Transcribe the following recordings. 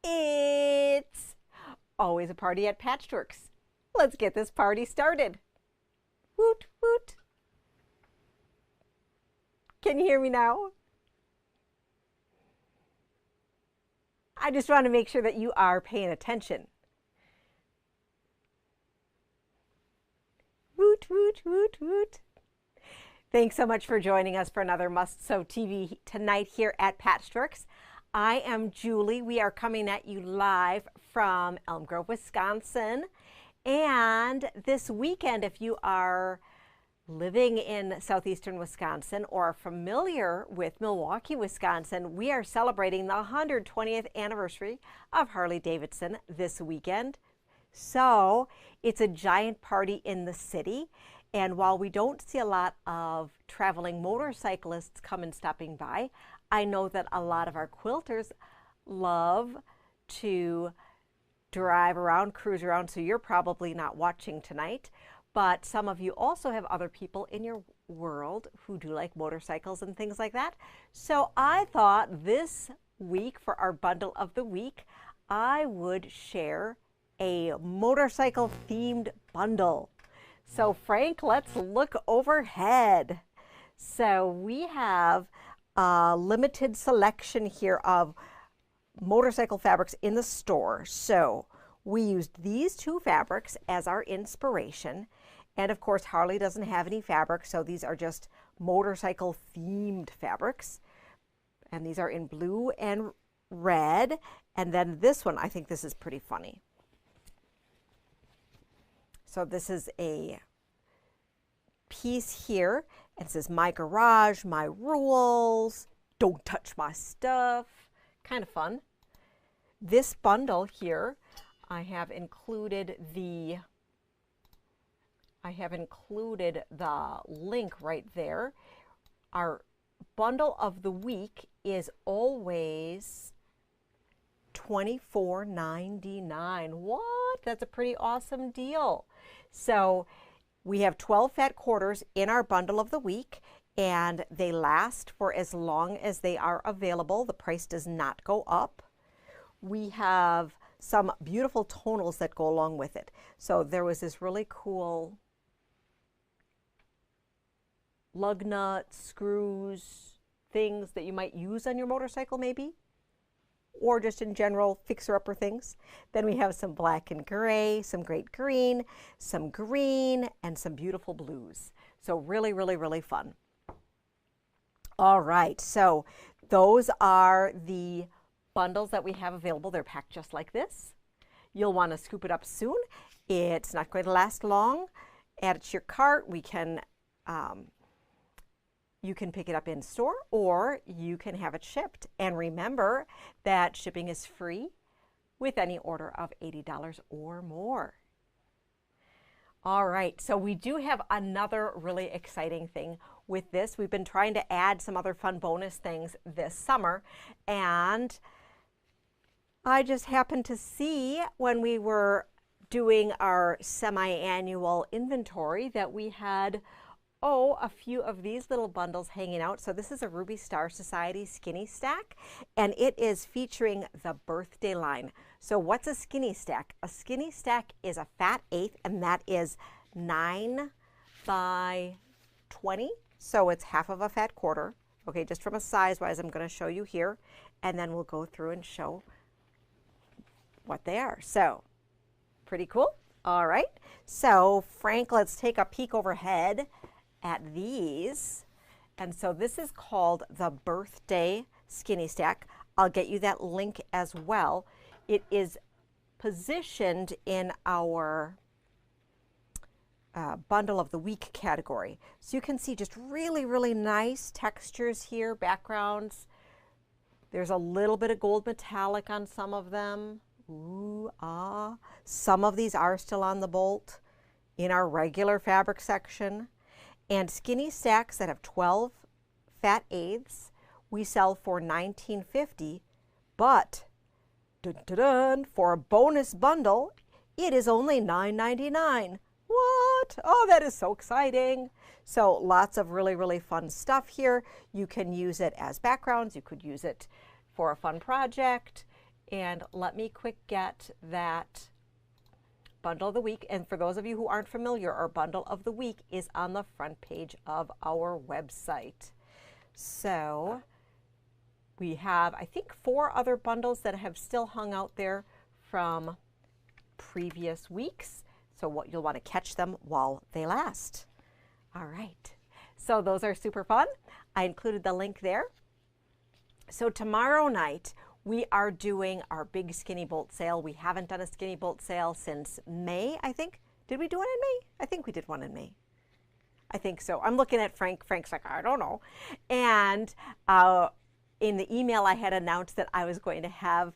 It's always a party at Patchworks. Let's get this party started. Woot, woot. Can you hear me now? I just want to make sure that you are paying attention. Woot, woot, woot, woot. Thanks so much for joining us for another Must Sew TV tonight here at Patchworks. I am Julie. We are coming at you live from Elm Grove, Wisconsin. And this weekend, if you are living in southeastern Wisconsin or are familiar with Milwaukee, Wisconsin, we are celebrating the 120th anniversary of Harley-Davidson this weekend. So it's a giant party in the city. And while we don't see a lot of traveling motorcyclists come and stopping by, I know that a lot of our quilters love to drive around, cruise around, so you're probably not watching tonight. But some of you also have other people in your world who do like motorcycles and things like that. So I thought this week, for our bundle of the week, I would share a motorcycle themed bundle. So Frank, let's look overhead. So we have a limited selection here of motorcycle fabrics in the store. So we used these two fabrics as our inspiration. And of course, Harley doesn't have any fabric, so these are just motorcycle themed fabrics. And these are in blue and red. And then this one, I think this is pretty funny. So this is a piece here. It says, "My garage, my rules, don't touch my stuff." Kind of fun. This bundle here, I have included the link right there. Our bundle of the week is always $24.99. What? That's a pretty awesome deal. So we have 12 fat quarters in our bundle of the week, and they last for as long as they are available. The price does not go up. We have some beautiful tonals that go along with it. So there was this really cool lug nuts, screws, things that you might use on your motorcycle maybe, or just in general fixer-upper things. Then we have some black and gray, some great green, some green, and some beautiful blues. So really, really, really fun. All right, so those are the bundles that we have available. They're packed just like this. You'll want to scoop it up soon. It's not going to last long. Add it to your cart. You can pick it up in store, or you can have it shipped. And remember that shipping is free with any order of $80 or more. All right, so we do have another really exciting thing with this. We've been trying to add some other fun bonus things this summer, and I just happened to see when we were doing our semi-annual inventory that we had a few of these little bundles hanging out. So this is a Ruby Star Society skinny stack, and it is featuring the birthday line. So what's a skinny stack? A skinny stack is a fat eighth, and that is 9 by 20. So it's half of a fat quarter. Okay, just from a size-wise, I'm going to show you here, and then we'll go through and show what they are. So pretty cool. All right. So Frank, let's take a peek overhead at these. And so this is called the Birthday Skinny Stack. I'll get you that link as well. It is positioned in our bundle of the week category. So you can see just really, really nice textures here, backgrounds. There's a little bit of gold metallic on some of them. Ooh, ah. Some of these are still on the bolt in our regular fabric section. And skinny stacks that have 12 fat eighths, we sell for $19.50, but dun, dun, dun, for a bonus bundle, it is only $9.99. What? Oh, that is so exciting. So lots of really, really fun stuff here. You can use it as backgrounds. You could use it for a fun project. And let me quick get that bundle of the week. And for those of you who aren't familiar, our bundle of the week is on the front page of our website. So we have, I think, 4 other bundles that have still hung out there from previous weeks. So what you'll want to catch them while they last. All right. So those are super fun. I included the link there. So tomorrow night, we are doing our big Skinny Bolt sale. We haven't done a Skinny Bolt sale since May, I think. Did we do one in May? I think we did one in May. I think so. I'm looking at Frank. Frank's like, I don't know. And in the email, I had announced that I was going to have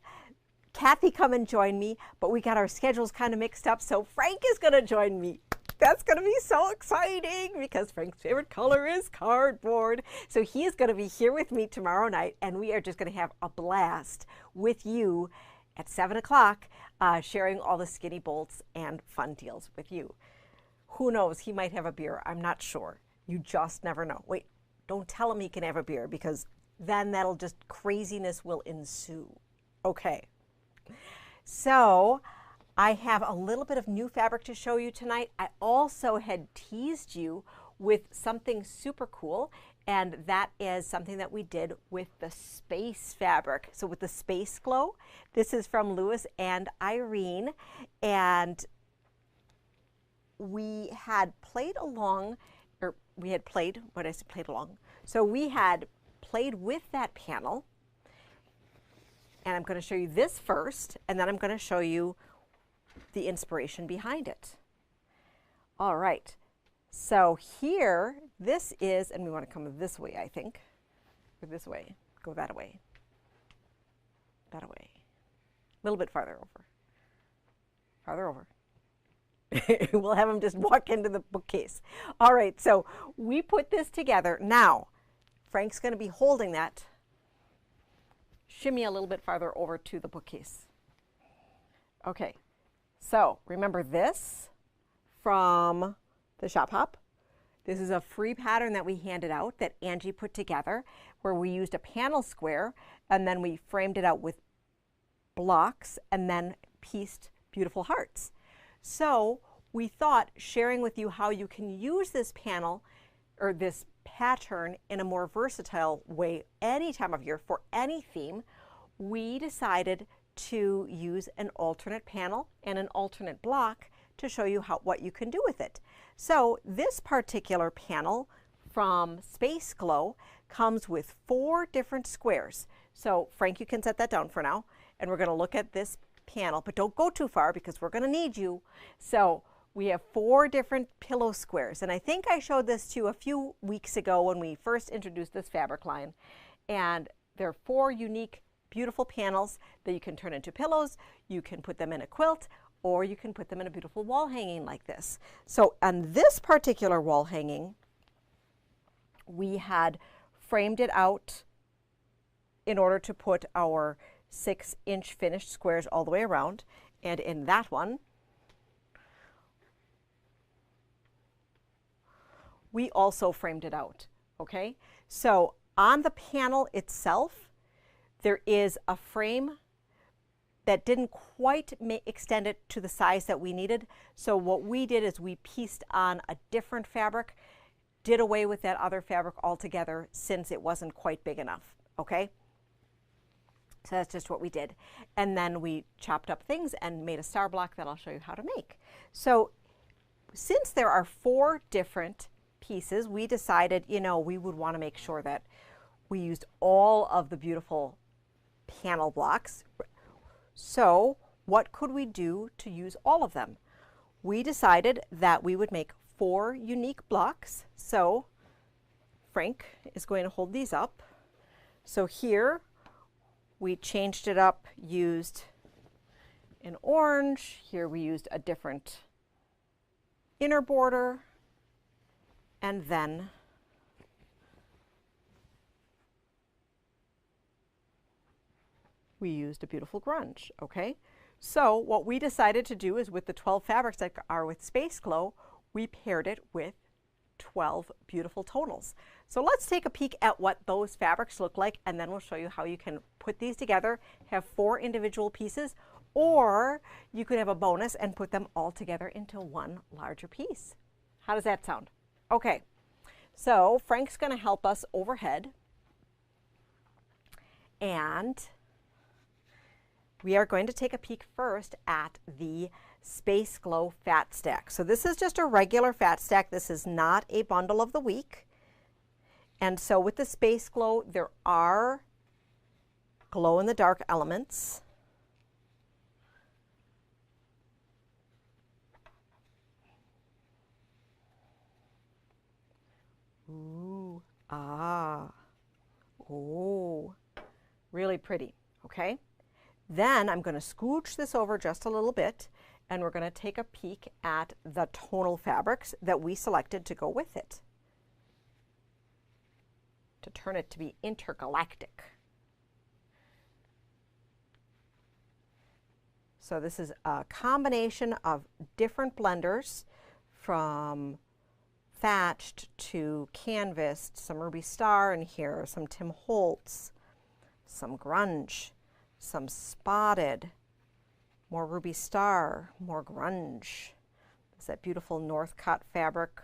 Kathy come and join me, but we got our schedules kind of mixed up, so Frank is going to join me. That's going to be so exciting because Frank's favorite color is cardboard. So he is going to be here with me tomorrow night, and we are just going to have a blast with you at 7 o'clock, sharing all the Skinny Bolts and fun deals with you. Who knows? He might have a beer. I'm not sure. You just never know. Wait, don't tell him he can have a beer because then that'll just craziness will ensue. Okay. So I have a little bit of new fabric to show you tonight. I also had teased you with something super cool, and that is something that we did with the space fabric. So with the Space Glow, this is from Lewis and Irene, and we had played along, or we had played, what I said, played along. So we had played with that panel, and I'm going to show you this first, and then I'm going to show you the inspiration behind it. All right, so here, this is, and we want to come this way, I think, or this way, go that way, a little bit farther over. We'll have him just walk into the bookcase. All right, so we put this together. Now, Frank's going to be holding that. Shimmy a little bit farther over to the bookcase. Okay, so remember this from the Shop Hop? This is a free pattern that we handed out that Angie put together where we used a panel square and then we framed it out with blocks and then pieced beautiful hearts. So we thought sharing with you how you can use this panel or this pattern in a more versatile way any time of year for any theme, we decided to use an alternate panel and an alternate block to show you what you can do with it. So this particular panel from Space Glow comes with 4 different squares. So Frank, you can set that down for now, and we're going to look at this panel, but don't go too far because we're going to need you. So we have 4 different pillow squares, and I think I showed this to you a few weeks ago when we first introduced this fabric line. And there are 4 unique, beautiful panels that you can turn into pillows. You can put them in a quilt, or you can put them in a beautiful wall hanging like this. So on this particular wall hanging, we had framed it out in order to put our 6-inch finished squares all the way around. And in that one, we also framed it out, okay? So on the panel itself, there is a frame that didn't quite extend it to the size that we needed. So what we did is we pieced on a different fabric, did away with that other fabric altogether since it wasn't quite big enough, okay? So that's just what we did. And then we chopped up things and made a star block that I'll show you how to make. So since there are 4 different pieces, we decided, you know, we would want to make sure that we used all of the beautiful panel blocks. So what could we do to use all of them? We decided that we would make 4 unique blocks. So Frank is going to hold these up. So here we changed it up, used an orange. Here we used a different inner border. And then we used a beautiful grunge, okay? So what we decided to do is with the 12 fabrics that are with Space Glow, we paired it with 12 beautiful tonals. So let's take a peek at what those fabrics look like, and then we'll show you how you can put these together, have 4 individual pieces, or you could have a bonus and put them all together into one larger piece. How does that sound? Okay, so Frank's going to help us overhead, and we are going to take a peek first at the Space Glow Fat Stack. So this is just a regular fat stack. This is not a bundle of the week. And so with the Space Glow, there are glow-in-the-dark elements. Ooh, ah, oh, really pretty, okay? Then I'm going to scooch this over just a little bit, and we're going to take a peek at the tonal fabrics that we selected to go with it, to turn it to be intergalactic. So this is a combination of different blenders, from thatched to canvased, some Ruby Star in here, some Tim Holtz, some grunge, some spotted, more Ruby Star, more grunge. There's that beautiful Northcott fabric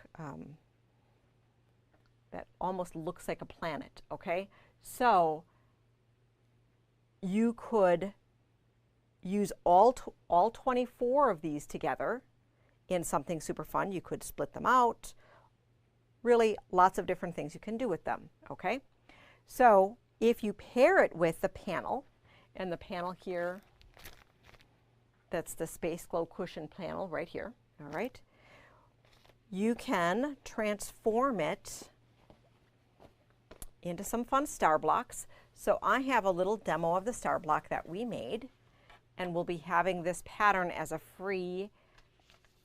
that almost looks like a planet, okay? So you could use all 24 of these together in something super fun. You could split them out. Really, lots of different things you can do with them, okay? So if you pair it with the panel, and the panel here, that's the Space Glow cushion panel right here, all right? You can transform it into some fun star blocks. So I have a little demo of the star block that we made, and we'll be having this pattern as a free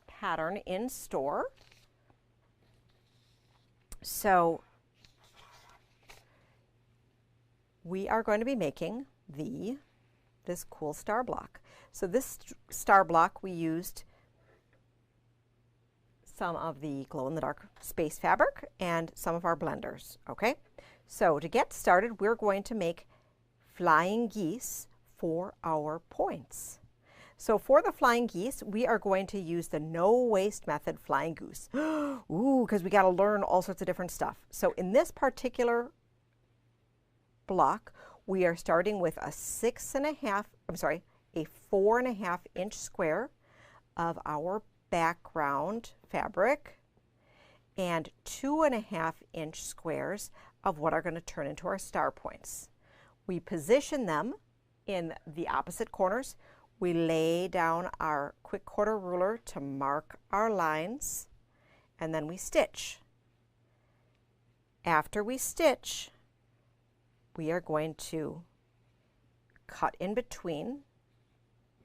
pattern in store. So we are going to be making this cool star block. So this star block, we used some of the glow-in-the-dark space fabric and some of our blenders, okay? So to get started, we're going to make flying geese for our points. So for the flying geese, we are going to use the no waste method flying goose. Ooh, because we got to learn all sorts of different stuff. So in this particular block, we are starting with a 4.5 inch square of our background fabric and 2.5 inch squares of what are going to turn into our star points. We position them in the opposite corners. We lay down our quick quarter ruler to mark our lines, and then we stitch. After we stitch, we are going to cut in between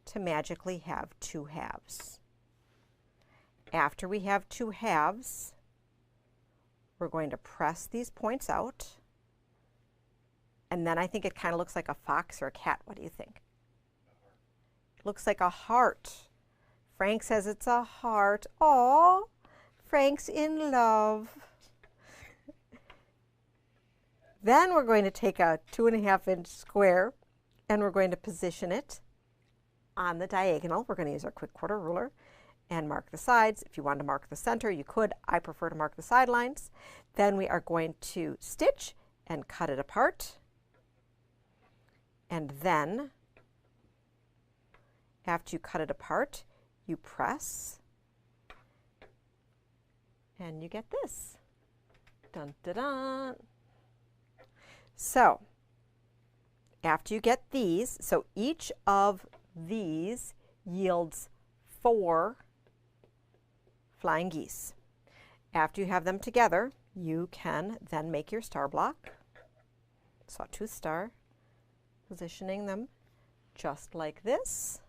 to magically have 2 halves. After we have 2 halves, we're going to press these points out, and then I think it kind of looks like a fox or a cat. What do you think? It looks like a heart. Frank says it's a heart. Aw, Frank's in love. Then we're going to take a 2.5 inch square, and we're going to position it on the diagonal. We're going to use our quick quarter ruler and mark the sides. If you want to mark the center, you could. I prefer to mark the sidelines. Then we are going to stitch and cut it apart. And then, after you cut it apart, you press, and you get this. Dun, dun, dun. So, after you get these, so each of these yields 4 flying geese. After you have them together, you can then make your star block. Sawtooth star, positioning them just like this.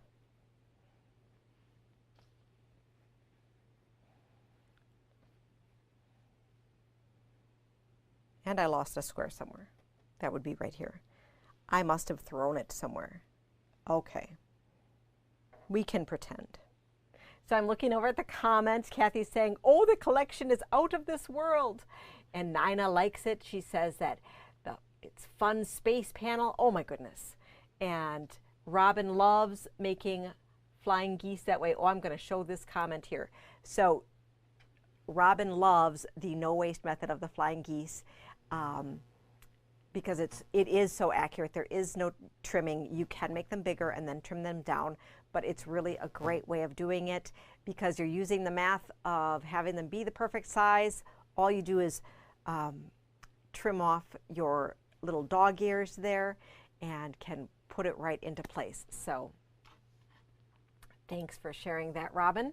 And I lost a square somewhere. That would be right here. I must have thrown it somewhere. Okay. We can pretend. So I'm looking over at the comments. Kathy's saying, oh, the collection is out of this world. And Nina likes it. She says that it's fun space panel. Oh my goodness. And Robin loves making flying geese that way. Oh, I'm going to show this comment here. So Robin loves the no waste method of the flying geese because it is so accurate. There is no trimming. You can make them bigger and then trim them down, but it's really a great way of doing it because you're using the math of having them be the perfect size. All you do is trim off your little dog ears there and can put it right into place. So thanks for sharing that, Robin.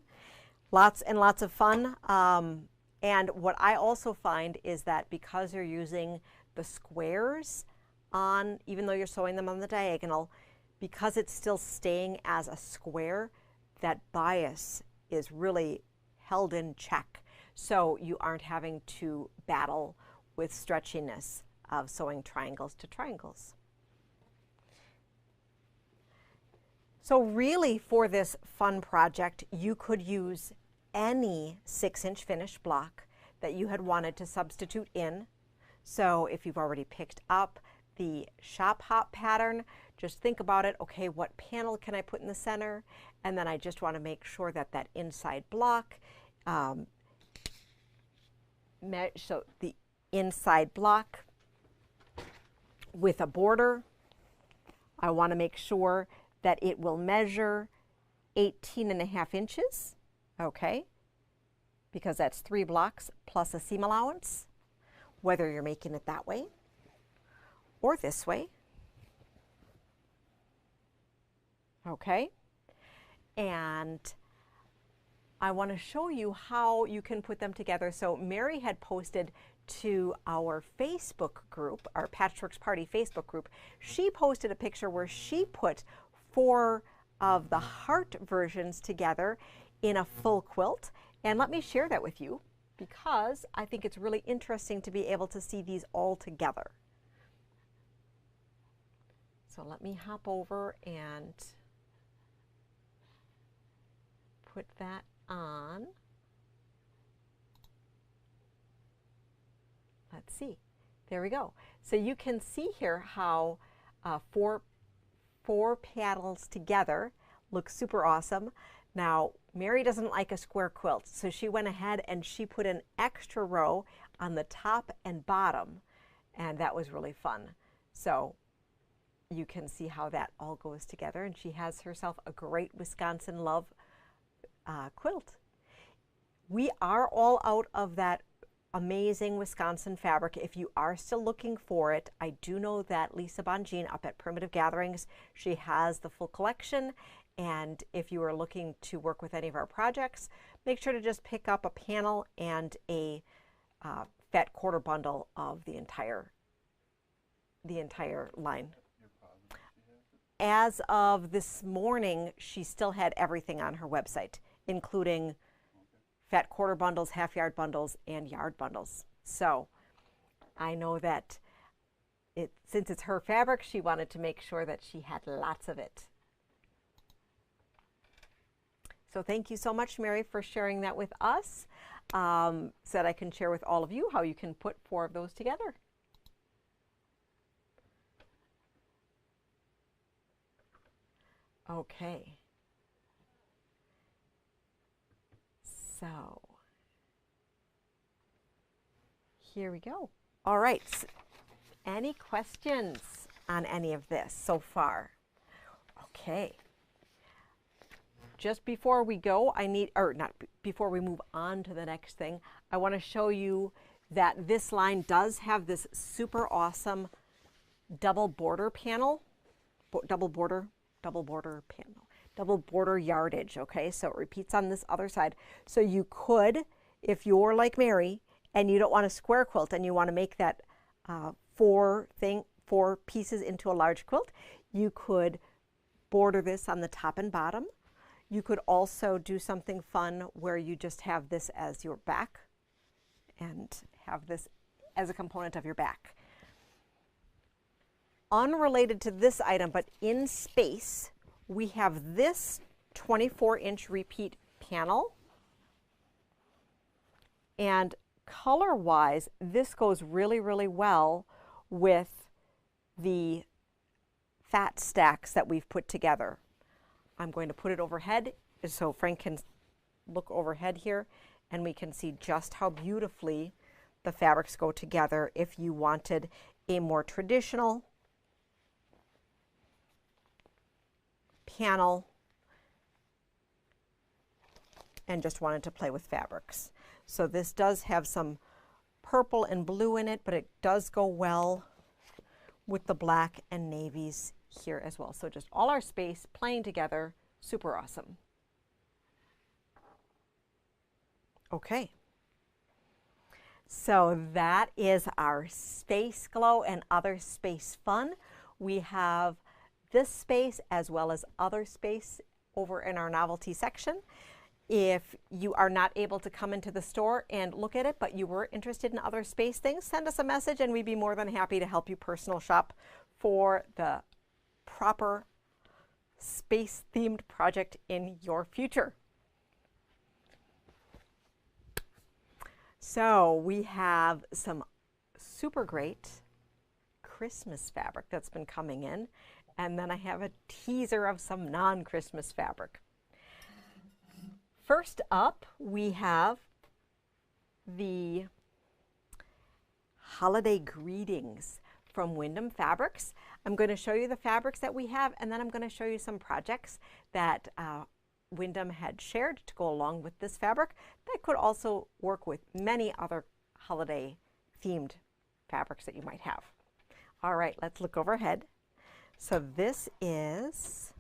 Lots and lots of fun. And what I also find is that because you're using the squares on, even though you're sewing them on the diagonal, because it's still staying as a square, that bias is really held in check. So you aren't having to battle with stretchiness of sewing triangles to triangles. So really for this fun project, you could use any 6-inch finished block that you had wanted to substitute in. So if you've already picked up the shop hop pattern, just think about it. Okay, what panel can I put in the center? And then I just want to make sure that that inside block, so the inside block with a border, I want to make sure that it will measure 18.5 inches, okay, because that's 3 blocks plus a seam allowance, whether you're making it that way or this way, okay. And I want to show you how you can put them together. So Mary had posted to our Facebook group, our Patchworks Party Facebook group, she posted a picture where she put 4 of the heart versions together in a full quilt. And let me share that with you because I think it's really interesting to be able to see these all together. So let me hop over and put that on. Let's see. There we go. So you can see here how four panels together look super awesome. Now, Mary doesn't like a square quilt, so she went ahead and she put an extra row on the top and bottom, and that was really fun. So you can see how that all goes together, and she has herself a great Wisconsin Love quilt. We are all out of that amazing Wisconsin fabric. If you are still looking for it, I do know that Lisa Bonjean up at Primitive Gatherings, she has the full collection. And if you are looking to work with any of our projects, make sure to just pick up a panel and a fat quarter bundle of the entire line. As of this morning, she still had everything on her website, including fat quarter bundles, half yard bundles, and yard bundles. So I know that since it's her fabric, she wanted to make sure that she had lots of it. So thank you so much, Mary, for sharing that with us, so that I can share with all of you how you can put 4 of those together. Okay. So here we go. All right. Any questions on any of this so far? Okay. Just before we go, before we move on to the next thing, I want to show you that this line does have this super awesome double border panel, double border yardage, okay? So it repeats on this other side. So you could, if you're like Mary and you don't want a square quilt and you want to make that 4 pieces into a large quilt, you could border this on the top and bottom. You could also do something fun where you just have this as your back and have this as a component of your back. Unrelated to this item, but in space, we have this 24-inch repeat panel. And color-wise, this goes really, really well with the fat stacks that we've put together. I'm going to put it overhead so Frank can look overhead here, and we can see just how beautifully the fabrics go together if you wanted a more traditional panel and just wanted to play with fabrics. So this does have some purple and blue in it, but it does go well with the black and navies here as well. So just all our space playing together, super awesome. Okay. So that is our space glow and other space fun. We have this space as well as other space over in our novelty section. If you are not able to come into the store and look at it, but you were interested in other space things, send us a message and we'd be more than happy to help you personal shop for the proper space themed project in your future. So we have some super great Christmas fabric that's been coming in, and then I have a teaser of some non-Christmas fabric. First up, we have the holiday greetings from Windham Fabrics. I'm going to show you the fabrics that we have, and then I'm going to show you some projects that Windham had shared to go along with this fabric that could also work with many other holiday themed fabrics that you might have. All right, let's look overhead. So this is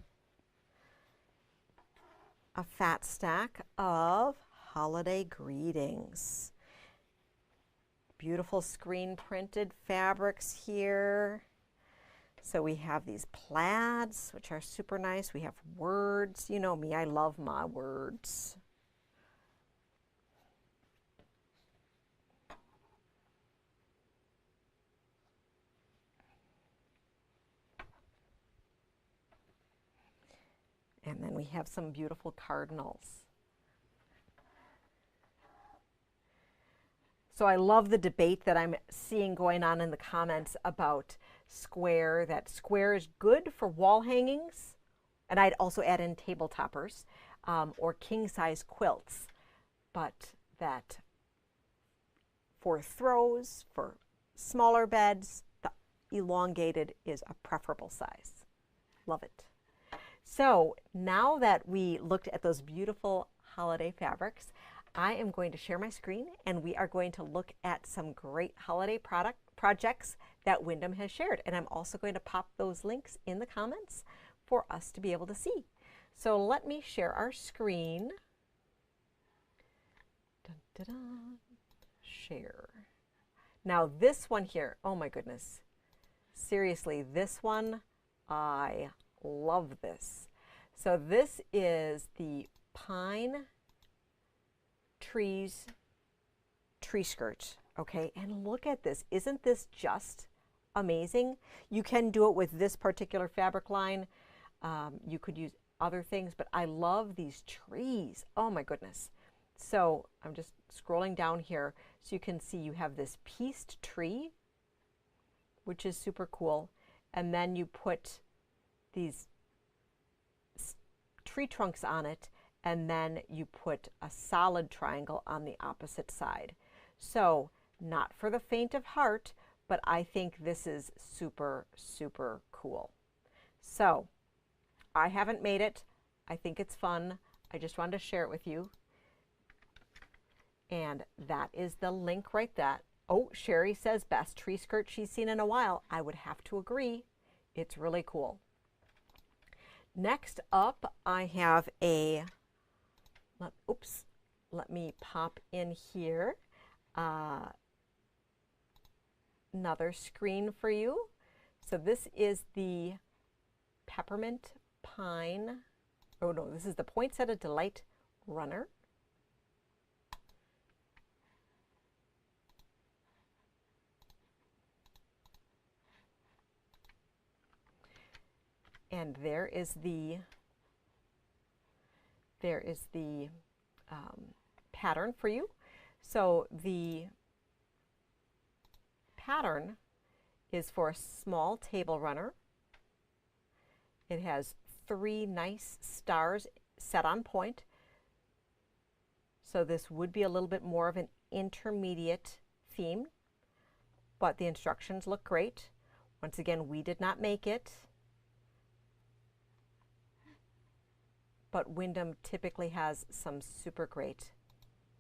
a fat stack of holiday greetings. Beautiful screen printed fabrics here. So we have these plaids, which are super nice. We have words. You know me, I love my words. And then we have some beautiful cardinals. So I love the debate that I'm seeing going on in the comments about square, that square is good for wall hangings, and I'd also add in table toppers or king size quilts, but that for throws, for smaller beds, the elongated is a preferable size. Love it. So now that we looked at those beautiful holiday fabrics, I am going to share my screen and we are going to look at some great holiday projects that Windham has shared. And I'm also going to pop those links in the comments for us to be able to see. So let me share our screen. Dun, dun, dun. Share. Now this one here, oh my goodness. Seriously, this one, I love this. So this is the pine trees tree skirt, okay? And look at this. Isn't this just amazing? You can do it with this particular fabric line. You could use other things, but I love these trees. Oh my goodness. So I'm just scrolling down here so you can see you have this pieced tree, which is super cool. And then you put these tree trunks on it, and then you put a solid triangle on the opposite side. So not for the faint of heart, but I think this is super, super cool. So I haven't made it. I think it's fun. I just wanted to share it with you. And that is the link right there. Oh, Sherry says best tree skirt she's seen in a while. I would have to agree. It's really cool. Next up, I have a, let me pop in here another screen for you. So this is the Peppermint Pine, oh no, this is the Poinsettia Delight Runner. And there is the pattern for you. So the pattern is for a small table runner. It has 3 nice stars set on point. So this would be a little bit more of an intermediate theme, but the instructions look great. Once again, we did not make it, but Windham typically has some super great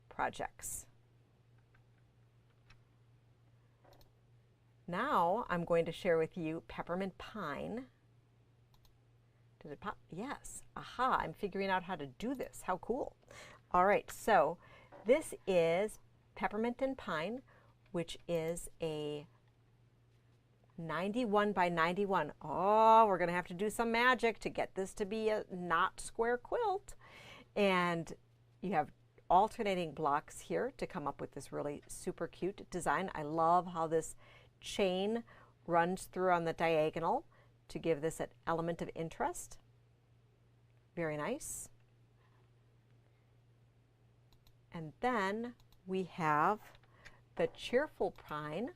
projects. Now I'm going to share with you Peppermint Pine. Did it pop? Yes. Aha, I'm figuring out how to do this. How cool. All right, so this is Peppermint and Pine, which is a 91 by 91. Oh, we're going to have to do some magic to get this to be a not square quilt. And you have alternating blocks here to come up with this really super cute design. I love how this chain runs through on the diagonal to give this an element of interest. Very nice. And then we have the Cheerful Pine.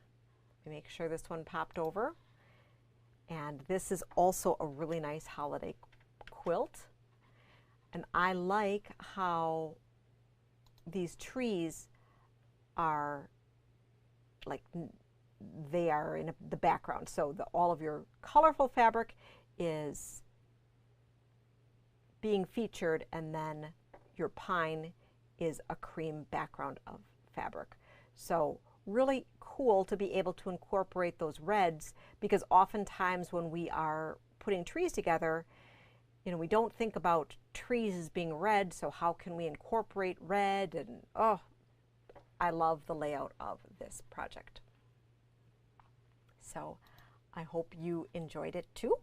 Let me make sure this one popped over. And this is also a really nice holiday quilt. And I like how these trees are like, they are in the background. So all of your colorful fabric is being featured, and then your pine is a cream background of fabric. So really cool to be able to incorporate those reds, because oftentimes when we are putting trees together, you know, we don't think about trees as being red, so how can we incorporate red? And oh, I love the layout of this project. So I hope you enjoyed it too.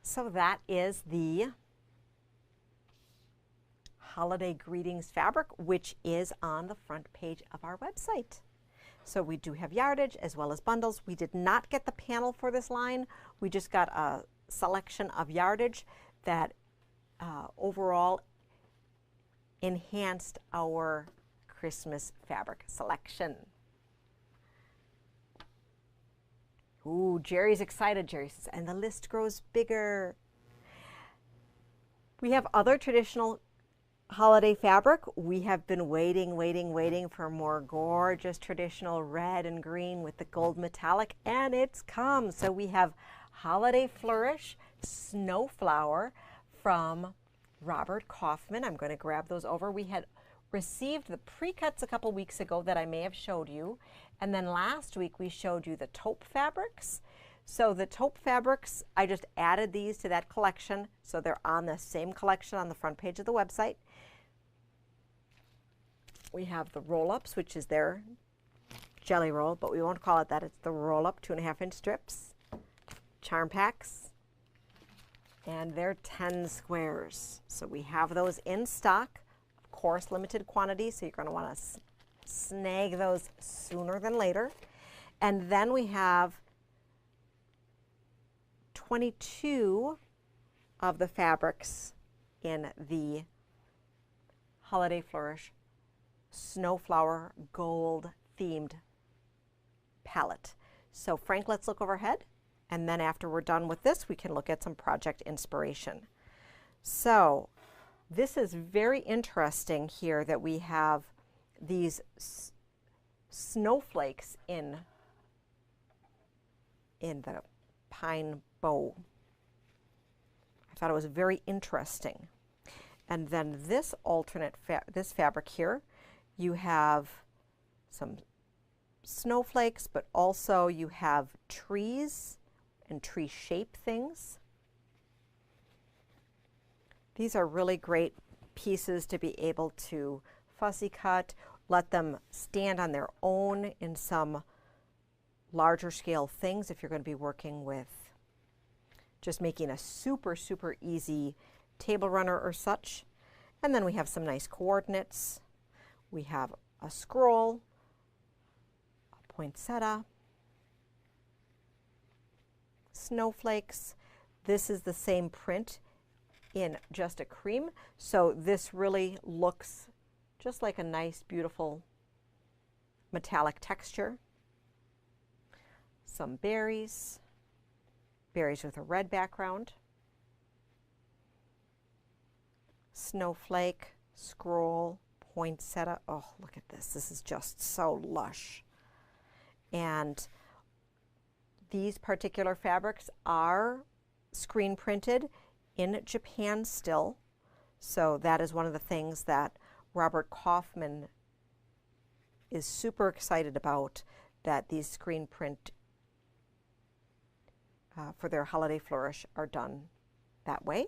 So that is the Holiday Greetings fabric, which is on the front page of our website. So we do have yardage as well as bundles. We did not get the panel for this line. We just got a selection of yardage that overall enhanced our Christmas fabric selection. Ooh, Jerry's excited. Jerry says, and the list grows bigger. We have other traditional holiday fabric. We have been waiting for more gorgeous traditional red and green with the gold metallic, and it's come. So we have Holiday Flourish Snowflower from Robert Kaufman. I'm going to grab those over. We had received the pre-cuts a couple weeks ago that I may have showed you, and then last week we showed you the taupe fabrics. So the taupe fabrics, I just added these to that collection, so they're on the same collection on the front page of the website. We have the roll-ups, which is their jelly roll, but we won't call it that. It's the roll-up 2.5-inch strips, charm packs, and they're 10 squares. So we have those in stock, of course, limited quantity, so you're going to want to snag those sooner than later. And then we have 22 of the fabrics in the Holiday Flourish Snowflower Gold themed palette. So Frank, let's look overhead, and then after we're done with this, we can look at some project inspiration. So this is very interesting here that we have these snowflakes in the pine bow. I thought it was very interesting. And then this alternate this fabric here, you have some snowflakes, but also you have trees and tree shape things. These are really great pieces to be able to fussy cut, let them stand on their own in some larger scale things if you're going to be working with just making a super easy table runner or such. And then we have some nice coordinates. We have a scroll, a poinsettia, snowflakes. This is the same print in just a cream. So this really looks just like a nice, beautiful metallic texture. Some berries, berries with a red background. Snowflake, scroll, poinsettia. Oh, look at this. This is just so lush. And these particular fabrics are screen printed in Japan still. So that is one of the things that Robert Kaufman is super excited about, that these screen print for their holiday flourish are done that way.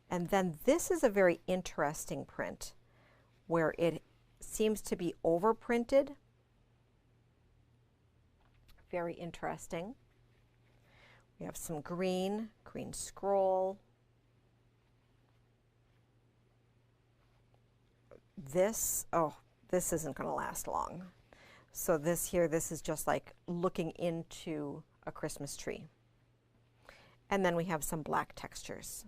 And then this is a very interesting print where it seems to be overprinted. Very interesting. We have some green scroll. This isn't going to last long. So this here, this is just like looking into a Christmas tree. And then we have some black textures.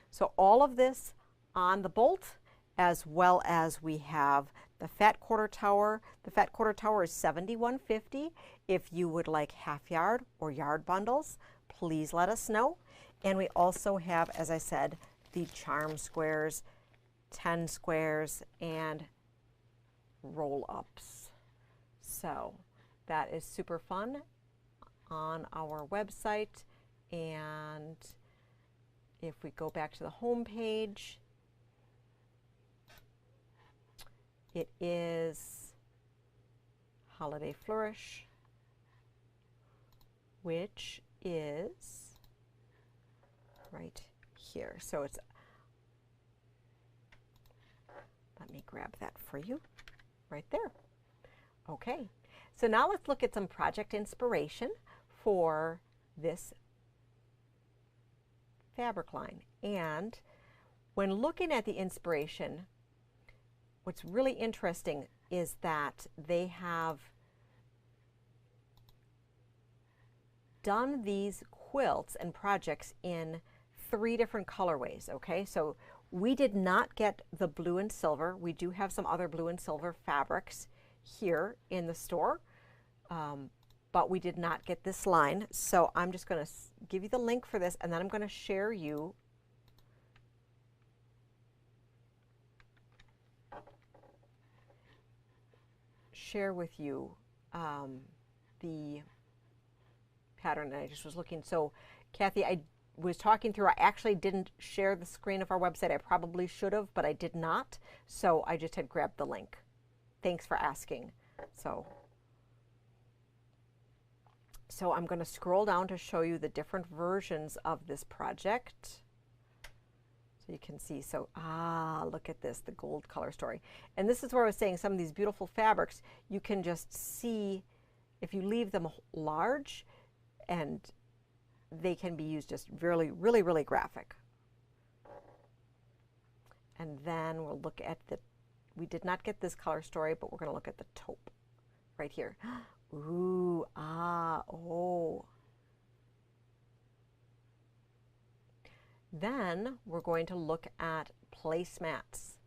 So all of this on the bolt, as well as we have the fat quarter tower. The fat quarter tower is $71.50. If you would like half yard or yard bundles, please let us know. And we also have, as I said, the charm squares, 10 squares, and roll-ups. So that is super fun on our website. And if we go back to the home page, it is Holiday Flourish, which is right here. So it's, let me grab that for you right there. Okay, so now let's look at some project inspiration for this fabric line. And when looking at the inspiration, what's really interesting is that they have done these quilts and projects in 3 different colorways, okay? So we did not get the blue and silver. We do have some other blue and silver fabrics here in the store, but we did not get this line. So I'm just going to give you the link for this, and then I'm going to share with you the pattern that I just was looking. So Kathy, I was talking through, I actually didn't share the screen of our website. I probably should have, but I did not. So I just had grabbed the link. Thanks for asking. So I'm going to scroll down to show you the different versions of this project. So you can see, so, look at this, the gold color story. And this is where I was saying some of these beautiful fabrics, you can just see if you leave them large, and they can be used just really, really, really graphic. And then we'll look at we did not get this color story, but we're going to look at the taupe right here. Ooh, oh. Then we're going to look at placemats.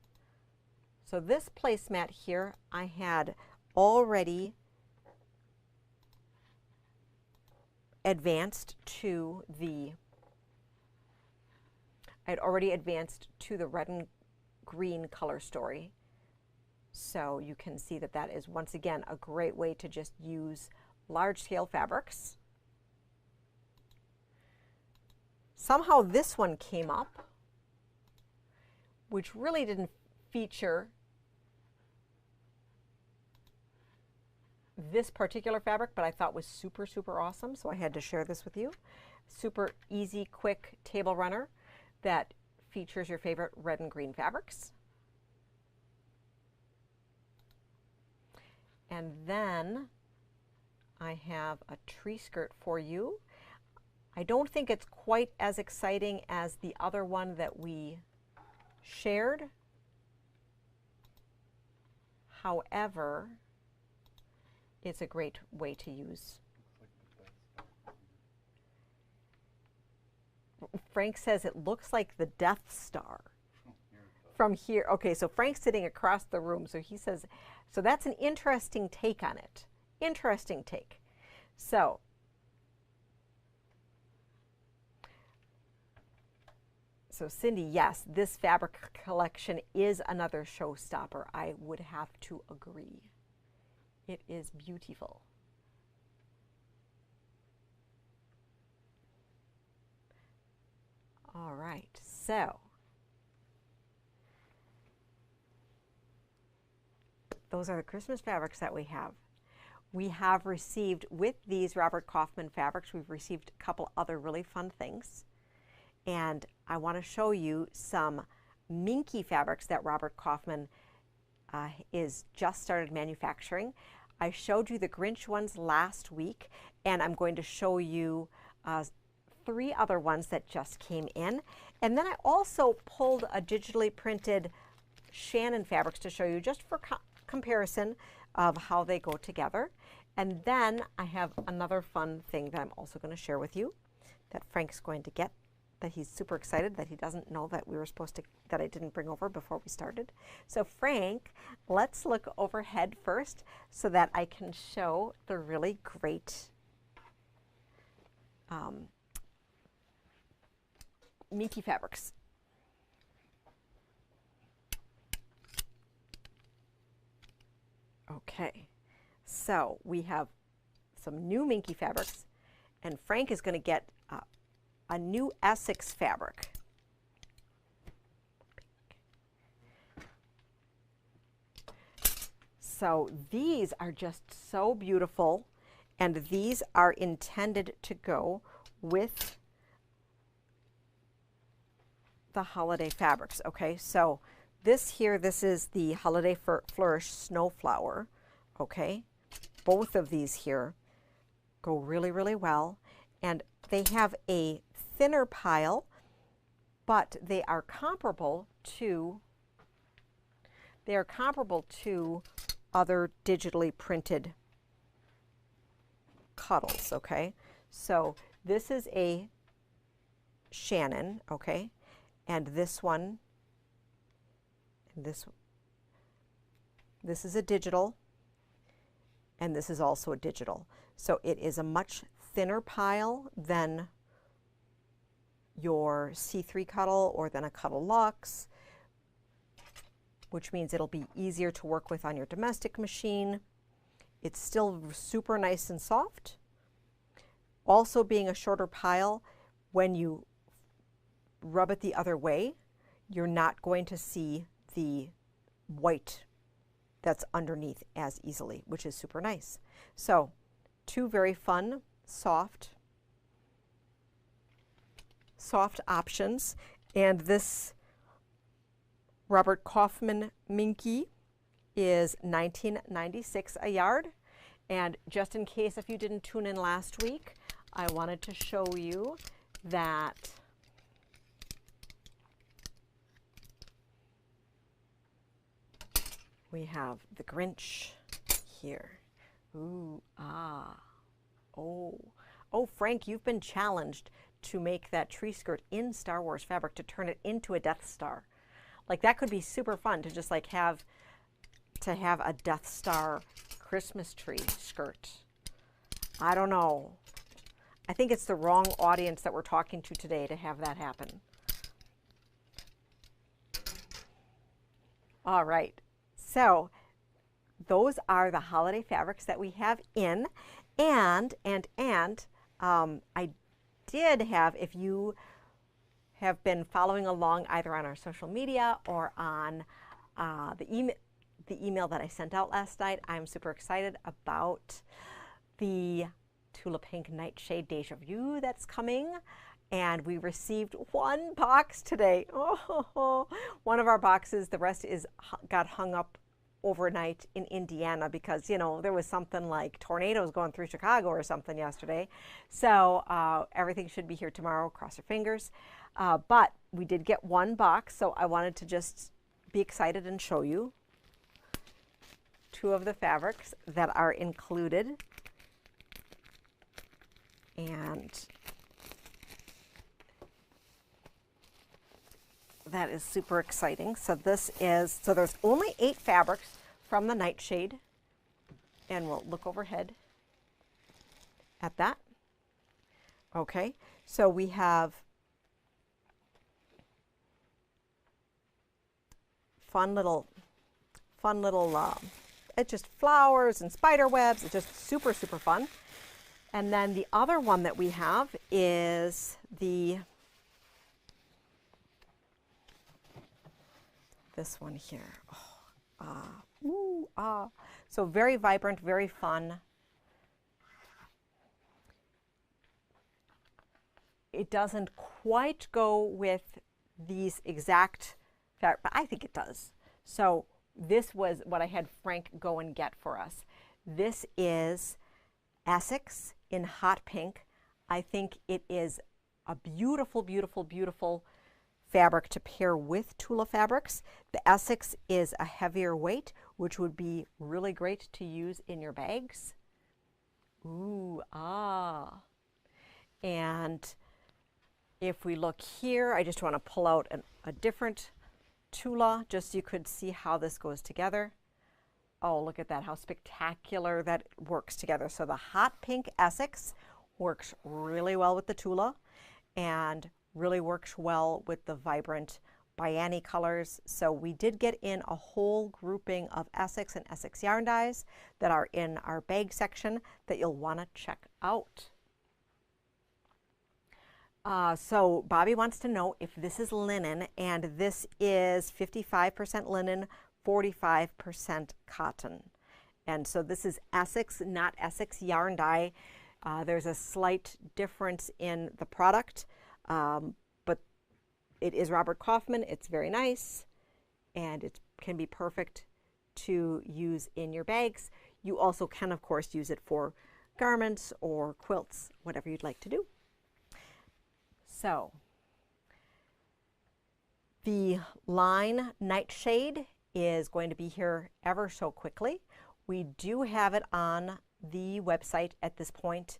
So this placemat here, I had already advanced to the red and green color story. So you can see that that is, once again, a great way to just use large scale fabrics. Somehow this one came up, which really didn't feature this particular fabric, but I thought was super, super awesome. So I had to share this with you. Super easy, quick table runner that features your favorite red and green fabrics. And then I have a tree skirt for you. I don't think it's quite as exciting as the other one that we shared. However, it's a great way to use. Frank says it looks like the Death Star from here. Okay, so Frank's sitting across the room, so he says, so that's an interesting take on it. Interesting take. So, Cindy, yes, this fabric collection is another showstopper. I would have to agree. It is beautiful. All right, so those are the Christmas fabrics that we have. We have received, with these Robert Kaufman fabrics, we've received a couple other really fun things. And I want to show you some minky fabrics that Robert Kaufman is just started manufacturing. I showed you the Grinch ones last week, and I'm going to show you 3 other ones that just came in. And then I also pulled a digitally printed Shannon fabrics to show you just for comparison of how they go together. And then I have another fun thing that I'm also going to share with you that Frank's going to get, that he's super excited that he doesn't know that we were supposed to, that I didn't bring over before we started. So Frank, let's look overhead first so that I can show the really great minky fabrics. Okay, so we have some new minky fabrics, and Frank is going to get a new Essex fabric. So these are just so beautiful, and these are intended to go with the holiday fabrics. Okay, so this here, this is the Holiday Flourish Snowflower. Okay, both of these here go really, really well, and they have a thinner pile, but they are comparable to other digitally printed cuddles. Okay, so this is a Shannon. Okay, and this one, and this is a digital, and this is also a digital. So it is a much thinner pile than your C3 Cuddle or than a Cuddle Luxe, which means it'll be easier to work with on your domestic machine. It's still super nice and soft. Also, being a shorter pile, when you rub it the other way, you're not going to see the white that's underneath as easily, which is super nice. So 2 very fun, soft options. And this Robert Kaufman Minky is $19.96 a yard. And just in case if you didn't tune in last week, I wanted to show you that we have the Grinch here. Ooh, ah, oh. Oh, Frank, you've been challenged to make that tree skirt in Star Wars fabric, to turn it into a Death Star. Like, that could be super fun to just like have a Death Star Christmas tree skirt. I don't know. I think it's the wrong audience that we're talking to today to have that happen. All right. So those are the holiday fabrics that we have in, and I did have, if you have been following along either on our social media or on the email that I sent out last night, I'm super excited about the Tula Pink Nightshade Deja Vu that's coming. And we received 1 box today. Oh, one of our boxes. The rest got hung up overnight in Indiana because, you know, there was something like tornadoes going through Chicago or something yesterday. So everything should be here tomorrow. Cross your fingers. But we did get 1 box, so I wanted to just be excited and show you 2 of the fabrics that are included. And that is super exciting. So this is, so there's only 8 fabrics from the Nightshade. And we'll look overhead at that. Okay, so we have fun little, it's just flowers and spider webs. It's just super, super fun. And then the other one that we have is this one here. So very vibrant, very fun. It doesn't quite go with these exact fabric, but I think it does. So this was what I had Frank go and get for us. This is Essex in hot pink. I think it is a beautiful, beautiful, beautiful fabric to pair with Tula fabrics. The Essex is a heavier weight, which would be really great to use in your bags. Ooh, and if we look here, I just want to pull out a different Tula just so you could see how this goes together. Oh, look at that, how spectacular that works together. So the hot pink Essex works really well with the Tula and really works well with the vibrant Bayani colors. So we did get in a whole grouping of Essex and Essex yarn dyes that are in our bag section that you'll want to check out. So Bobby wants to know if this is linen, and this is 55% linen, 45% cotton. And so this is Essex, not Essex yarn dye. There's a slight difference in the product, but it is Robert Kaufman. It's very nice, and it can be perfect to use in your bags. You also can, of course, use it for garments or quilts, whatever you'd like to do. So the line Nightshade is going to be here ever so quickly. We do have it on the website at this point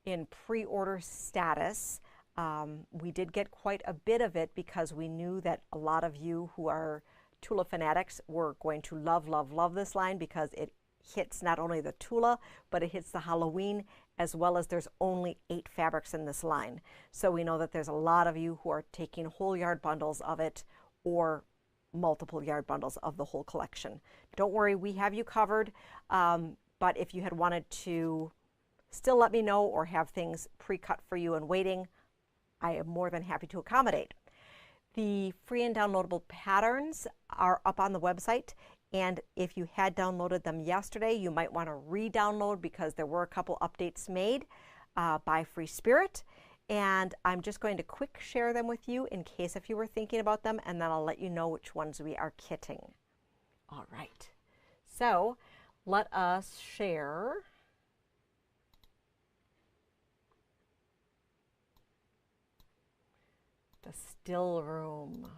in pre-order status. We did get quite a bit of it because we knew that a lot of you who are Tula fanatics were going to love, love, love this line because it hits not only the Tula, but it hits the Halloween, as well as there's only 8 fabrics in this line. So we know that there's a lot of you who are taking whole yard bundles of it or multiple yard bundles of the whole collection. Don't worry, we have you covered, but if you had wanted to still let me know or have things pre-cut for you and waiting, I am more than happy to accommodate. The free and downloadable patterns are up on the website, and if you had downloaded them yesterday, you might want to re-download because there were a couple updates made by Free Spirit. And I'm just going to quick share them with you in case if you were thinking about them, and then I'll let you know which ones we are kitting. All right, so let us share. The Still Room.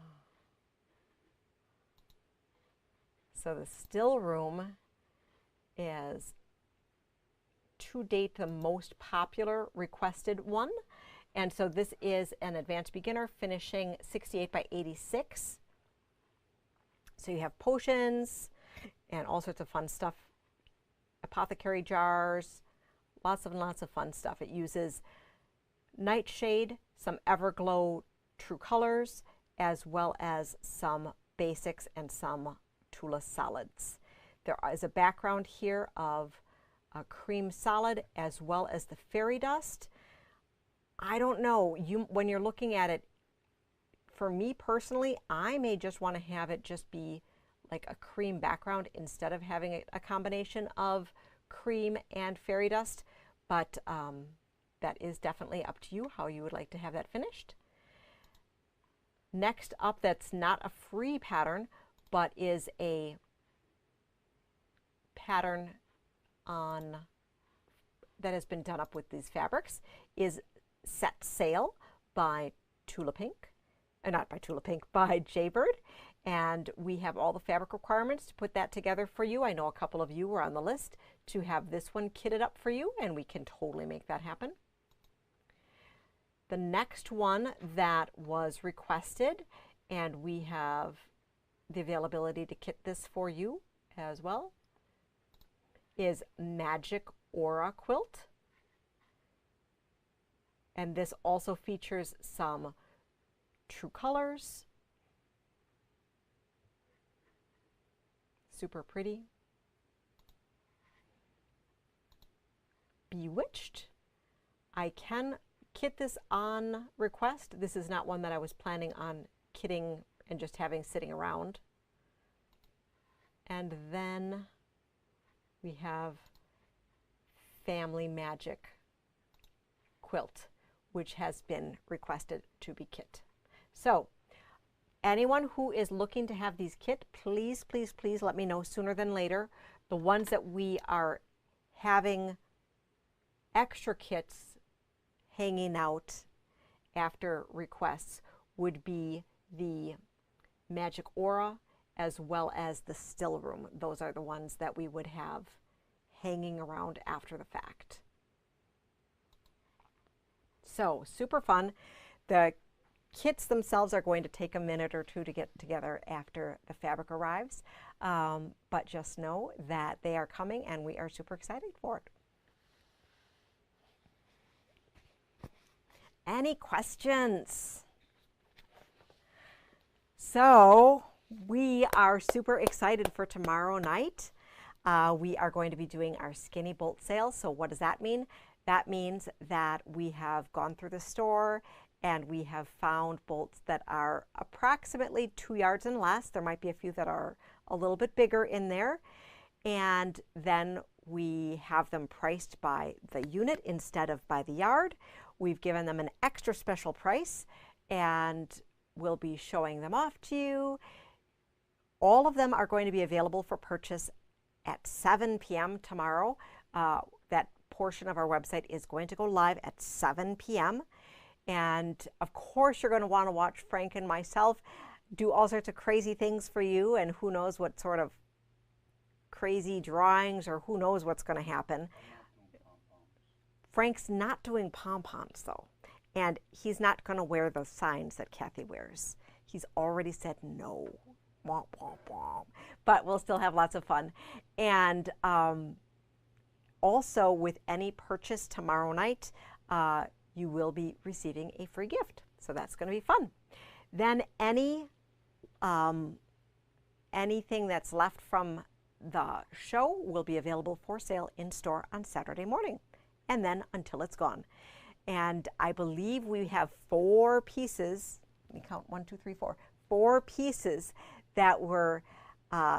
So the Still Room is to date the most popular requested one. And so this is an advanced beginner finishing 68 by 86. So you have potions and all sorts of fun stuff, apothecary jars, lots and lots of fun stuff. It uses Nightshade, some Everglow True Colors, as well as some basics and some Tula solids. There is a background here of a cream solid as well as the fairy dust. I don't know, when you're looking at it, for me personally, I may just want to have it just be like a cream background instead of having a combination of cream and fairy dust, but that is definitely up to you how you would like to have that finished. Next up, that's not a free pattern, but is a pattern on that has been done up with these fabrics, is Set Sail by Tula Pink, not by Tula Pink, by Jaybird. And we have all the fabric requirements to put that together for you. I know a couple of you were on the list to have this one kitted up for you, and we can totally make that happen. The next one that was requested And we have the availability to kit this for you as well, is Magic Aura Quilt. And this also features some true colors. Super pretty. Bewitched. I can kit this on request. This is not one that I was planning on kitting and just having sitting around. And then we have Family Magic Quilt, which has been requested to be kit. So anyone who is looking to have these kit, please, please, please let me know sooner than later. The ones that we are having extra kits hanging out after requests would be the Magic Aura as well as the Still Room. Those are the ones that we would have hanging around after the fact. So super fun. The kits themselves are going to take a minute or two to get together after the fabric arrives, but just know that they are coming and we are super excited for it. Any questions? So we are super excited for tomorrow night. We are going to be doing our skinny bolt sale. So what does that mean? That means that we have gone through the store and we have found bolts that are approximately 2 yards and less. There might be a few that are a little bit bigger in there. And then we have them priced by the unit instead of by the yard. We've given them an extra special price and we'll be showing them off to you. All of them are going to be available for purchase at 7 p.m. tomorrow. That portion of our website is going to go live at 7 p.m. And of course, you're going to want to watch Frank and myself do all sorts of crazy things for you, and who knows what sort of crazy drawings or who knows what's going to happen. Frank's not doing pom-poms though, and he's not going to wear the signs that Kathy wears. He's already said no. Womp, womp, womp. But we'll still have lots of fun. And also with any purchase tomorrow night, you will be receiving a free gift. So that's going to be fun. Then anything that's left from the show will be available for sale in store on Saturday morning, and then until it's gone. And I believe we have 4 pieces. Let me count, 1, 2, 3, 4. 4 pieces that were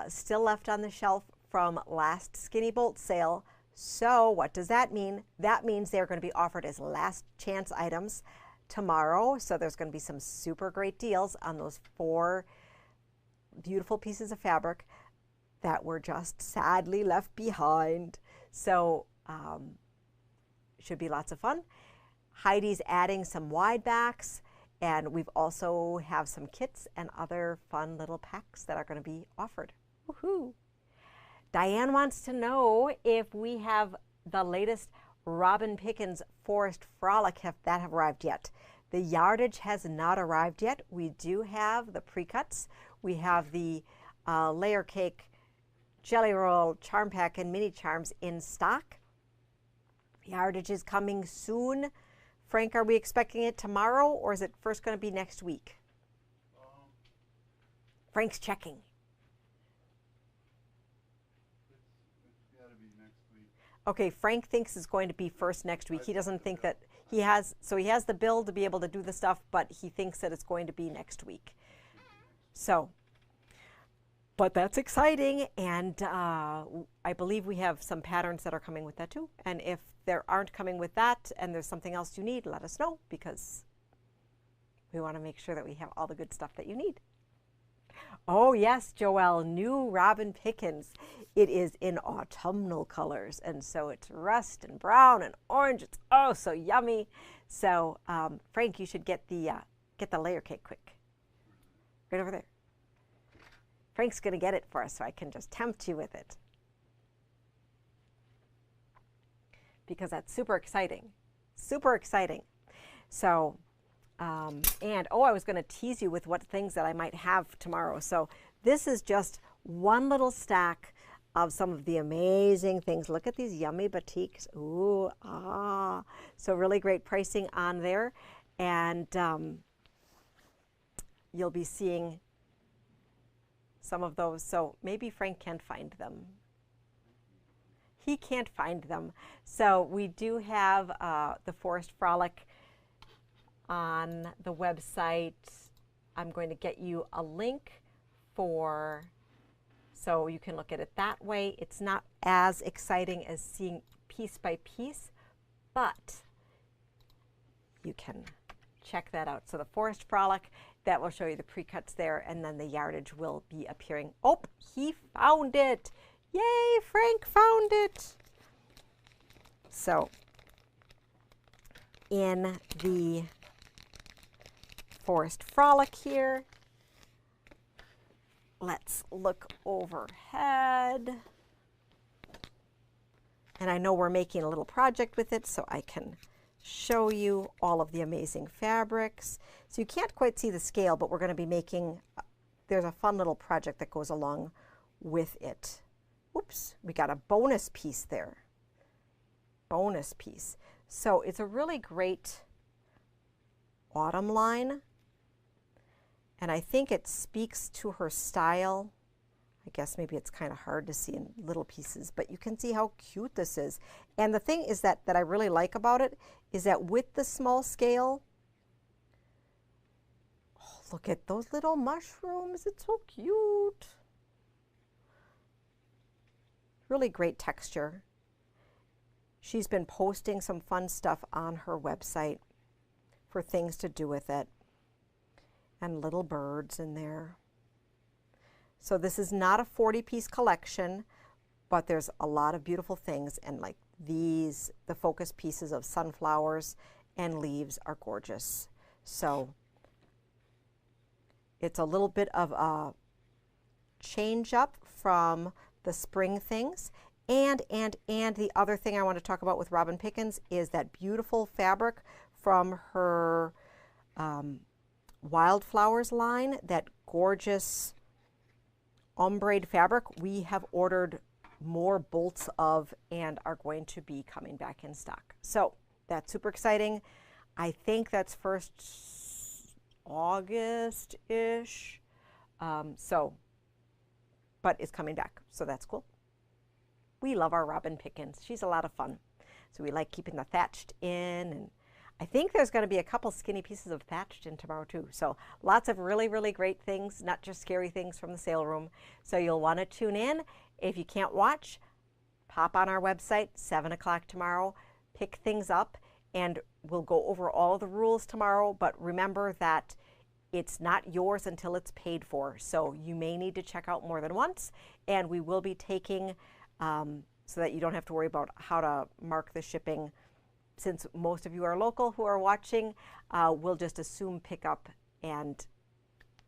still left on the shelf from last Skinny Bolt sale. So what does that mean? That means they're going to be offered as last chance items tomorrow. So there's going to be some super great deals on those 4 beautiful pieces of fabric that were just sadly left behind. So should be lots of fun. Heidi's adding some wide backs, and we've also have some kits and other fun little packs that are going to be offered. Woohoo! Diane wants to know if we have the latest Robin Pickens Forest Frolic that have arrived yet. The yardage has not arrived yet. We do have the pre-cuts. We have the layer cake, jelly roll, charm pack, and mini charms in stock. Yardage is coming soon. Frank, are we expecting it tomorrow, or is it first going to be next week? Frank's checking. It's got to be next week. Okay, Frank thinks it's going to be first next week. He doesn't think that he has the bill to be able to do the stuff, but he thinks that it's going to be next week. So, but that's exciting, and I believe we have some patterns that are coming with that too. And if there aren't coming with that and there's something else you need, let us know, because we want to make sure that we have all the good stuff that you need. Oh yes, Joelle, new Robin Pickens. It is in autumnal colors, and so it's rust and brown and orange. It's oh so yummy. So Frank, you should get the layer cake quick. Right over there. Frank's going to get it for us so I can just tempt you with it, because that's super exciting. Super exciting. So And oh, I was going to tease you with what things that I might have tomorrow. So this is just one little stack of some of the amazing things. Look at these yummy batiks. Ooh, ah. So really great pricing on there. And you'll be seeing some of those. So maybe Frank can find them. He can't find them. So we do have the Forest Frolic on the website. I'm going to get you a link for, so you can look at it that way. It's not as exciting as seeing piece by piece, but you can check that out. So the Forest Frolic, that will show you the pre-cuts there, and then the yardage will be appearing. Oh, he found it. Yay, Frank found it. So in the Forest Frolic here, let's look overhead. And I know we're making a little project with it, so I can show you all of the amazing fabrics. So you can't quite see the scale, but we're going to be making, there's a fun little project that goes along with it. Oops, we got a bonus piece there. Bonus piece. So it's a really great autumn line. And I think it speaks to her style. I guess maybe it's kind of hard to see in little pieces, but you can see how cute this is. And the thing is that I really like about it is that with the small scale, oh, look at those little mushrooms. It's so cute. Really great texture. She's been posting some fun stuff on her website for things to do with it. And little birds in there. So this is not a 40-piece collection, but there's a lot of beautiful things, and like these, the focus pieces of sunflowers and leaves are gorgeous. So it's a little bit of a change up from the spring things. And the other thing I want to talk about with Robin Pickens is that beautiful fabric from her Wildflowers line, that gorgeous ombre fabric. We have ordered more bolts of and are going to be coming back in stock. So that's super exciting. I think that's first August-ish. But it's coming back, so that's cool. We love our Robin Pickens. She's a lot of fun. So we like keeping the thatched in, and I think there's going to be a couple skinny pieces of thatched in tomorrow too. So lots of really, really great things, not just scary things from the sale room. So you'll want to tune in. If you can't watch, pop on our website, 7 o'clock tomorrow, pick things up, and we'll go over all of the rules tomorrow. But remember that it's not yours until it's paid for. So you may need to check out more than once, and we will be taking, so that you don't have to worry about how to mark the shipping. Since most of you are local who are watching, we'll just assume pickup and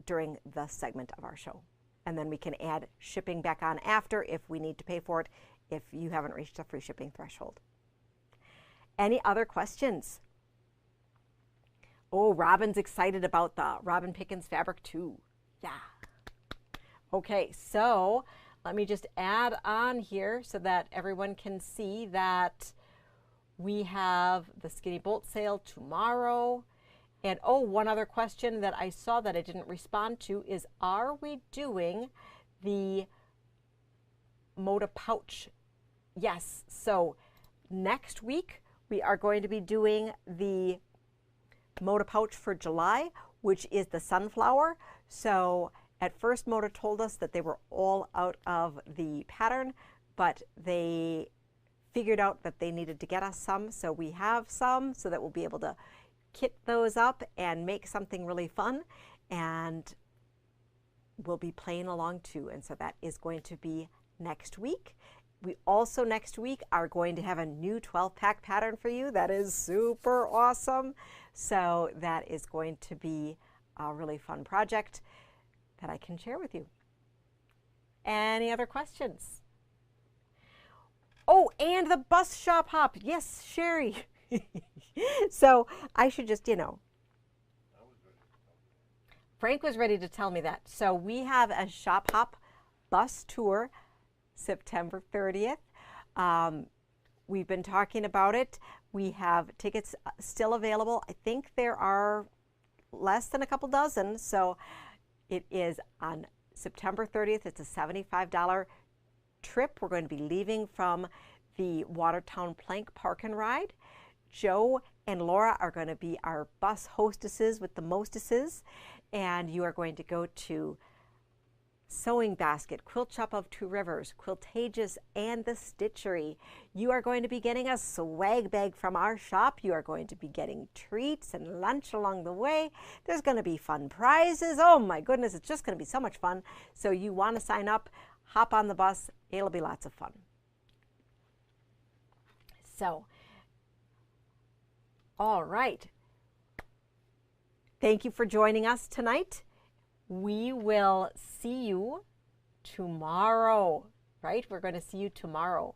during the segment of our show. And then we can add shipping back on after if we need to pay for it, if you haven't reached the free shipping threshold. Any other questions? Oh, Robin's excited about the Robin Pickens fabric too. Yeah. Okay, so let me just add on here so that everyone can see that we have the Skinny Bolt sale tomorrow. And oh, one other question that I saw that I didn't respond to is, are we doing the Moda pouch? Yes, so next week we are going to be doing the Moda pouch for July, which is the sunflower. So at first Moda told us that they were all out of the pattern, but they figured out that they needed to get us some, so we have some so that we'll be able to kit those up and make something really fun, and we'll be playing along too. And so that is going to be next week. We also next week are going to have a new 12-pack pattern for you that is super awesome. So that is going to be a really fun project that I can share with you. Any other questions? Oh, and the bus shop hop. Yes, Sherry. So I should just, Frank was ready to tell me that. So we have a Shop Hop bus tour September 30th. We've been talking about it. We have tickets still available. I think there are less than a couple dozen. So it is on September 30th. It's a $75 trip. We're going to be leaving from the Watertown Plank Park and Ride. Joe and Laura are going to be our bus hostesses with the mostesses, and you are going to go to Sewing Basket, Quilt Shop of Two Rivers, Quiltageous, and the Stitchery. You are going to be getting a swag bag from our shop. You are going to be getting treats and lunch along the way. There's going to be fun prizes. Oh my goodness, it's just going to be so much fun. So you want to sign up, hop on the bus. It'll be lots of fun. So, all right. Thank you for joining us tonight. We will see you tomorrow, right? We're going to see you tomorrow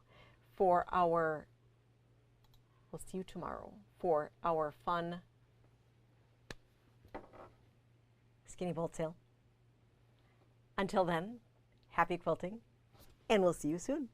for our, we'll see you tomorrow for our fun Skinny Bolt sale. Until then, happy quilting, and we'll see you soon.